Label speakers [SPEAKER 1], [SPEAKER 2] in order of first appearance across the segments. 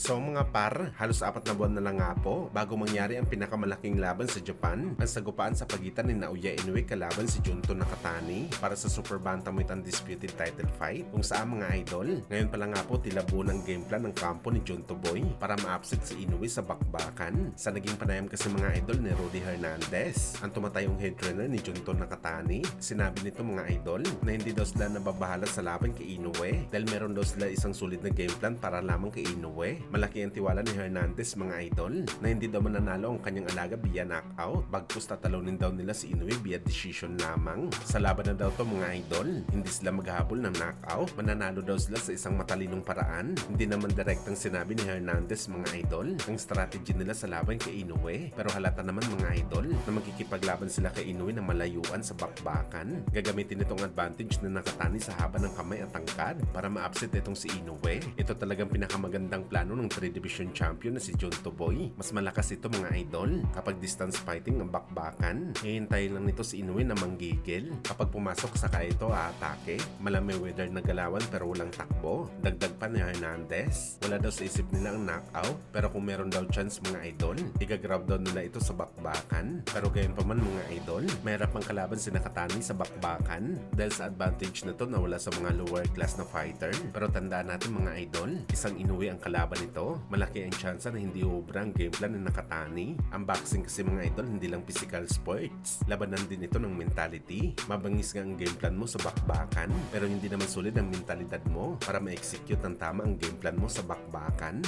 [SPEAKER 1] So mga par, halos 4 na buwan na lang nga po bago mangyari ang pinakamalaking laban sa Japan, ang sagupaan sa pagitan ni Naoya Inoue kalaban si Junto Nakatani para sa Super Bantamweight Undisputed Title Fight. Kung saan mga idol, ngayon pa lang nga po tilabuo ng game plan ng kampo ni Junto Boy para ma-upset si Inoue sa bakbakan. Sa naging panayam kasi mga idol ni Rudy Hernandez, ang tumatayong head trainer ni Junto Nakatani, sinabi nito mga idol na hindi daw sila nababahala sa laban kay Inoue dahil meron daw sila isang solid na game plan para lamang kay Inoue. Malaki ang tiwala ni Hernandez mga idol na hindi daw mananalo ang kanyang alaga via knockout, bagkus tatalunin daw nila si Inoue via decision lamang. Sa laban na daw to mga idol, hindi sila maghahabol ng knockout, mananalo daw sila sa isang matalinong paraan. Hindi naman direktang sinabi ni Hernandez mga idol ang strategy nila sa laban kay Inoue, pero halata naman mga idol na magkikipaglaban sila kay Inoue na malayuan sa bakbakan. Gagamitin itong advantage na Nakatani sa haba ng kamay at tangkad para ma-upset itong si Inoue. Ito talagang pinakamagandang plano ng 3 Division champion na si Junto Boy. Mas malakas ito mga idol kapag distance fighting ang bakbakan. Hihintayin lang nito si Inoue na manggigil. Kapag pumasok saka ito aatake. Malamay weather na galawan pero walang takbo. Dagdag pa ni Hernandez, wala daw sa isip nila ang knockout, pero kung meron daw chance mga idol, igagrab daw nila ito sa bakbakan. Pero gayon pa man mga idol, mahirap ang kalaban si Nakatani sa bakbakan dahil sa advantage na to na wala sa mga lower class na fighter. Pero tandaan natin mga idol, isang Inoue ang kalaban nito. Malaki ang tsansa na hindi ubra ang game plan ng Nakatani. Ang boxing kasi mga idol hindi lang physical sports, labanan din ito ng mentality. Mabangis nga ang game plan mo sa bakbakan, pero hindi naman solid ang mentalidad mo para ma-execute ng tama ang game plan mo sa bakbakan.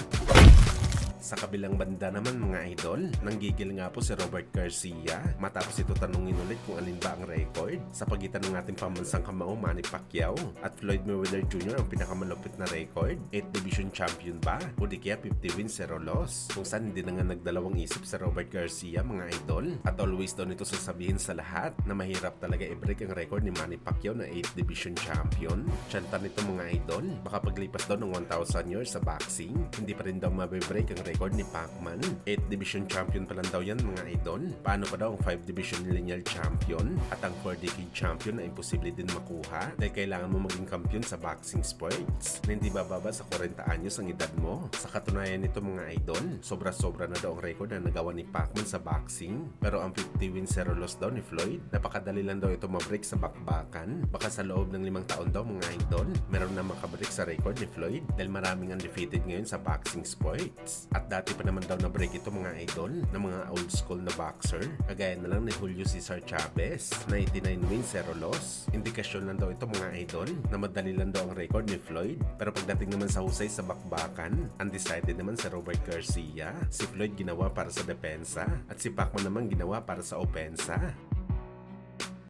[SPEAKER 1] Sa kabilang banda naman mga idol, nanggigil nga po si Robert Garcia matapos ito tanungin ulit kung alin ba ang record sa pagitan ng ating pambansang kamao Manny Pacquiao at Floyd Mayweather Jr. ang pinakamalupit na record. 8th Division champion ba? O di kaya 50 wins 0 loss? Kung saan hindi na nga nagdalawang isip sa Robert Garcia mga idol, at always daw nito sasabihin sa lahat na mahirap talaga i-break ang record ni Manny Pacquiao na 8th Division champion. Tiyanta nito mga idol, baka paglipas daw ng 1,000 years sa boxing, hindi pa rin daw mabibreak ang record ni Pacman. 8th Division champion pa lang daw yan mga idol. Paano pa daw ang 5th Division lineal champion at ang 4 decade champion na imposible din makuha dahil kailangan mo maging kampiyon sa boxing sports na hindi bababa sa 40 anyos ang edad mo. Sa katunayan nito mga idol, sobra-sobra na daw ang record na nagawa ni Pacman sa boxing, pero ang 50 wins 0 loss daw ni Floyd, napakadali lang daw ito mabreak sa bakbakan. Baka sa loob ng 5 taon daw mga idol, meron na makabreak sa record ni Floyd dahil maraming undefeated ngayon sa boxing sports. At dati pa naman daw na break ito mga idol ng mga old school na boxer, kagaya na lang ni Julio Cesar Chavez na 89 wins 0 loss. Indikasyon lang daw ito mga idol na madali lang daw ang record ni Floyd, pero pagdating naman sa husay sa bakbakan, undecided naman si Robert Garcia. Si Floyd ginawa para sa depensa at si Pacman naman ginawa para sa opensa.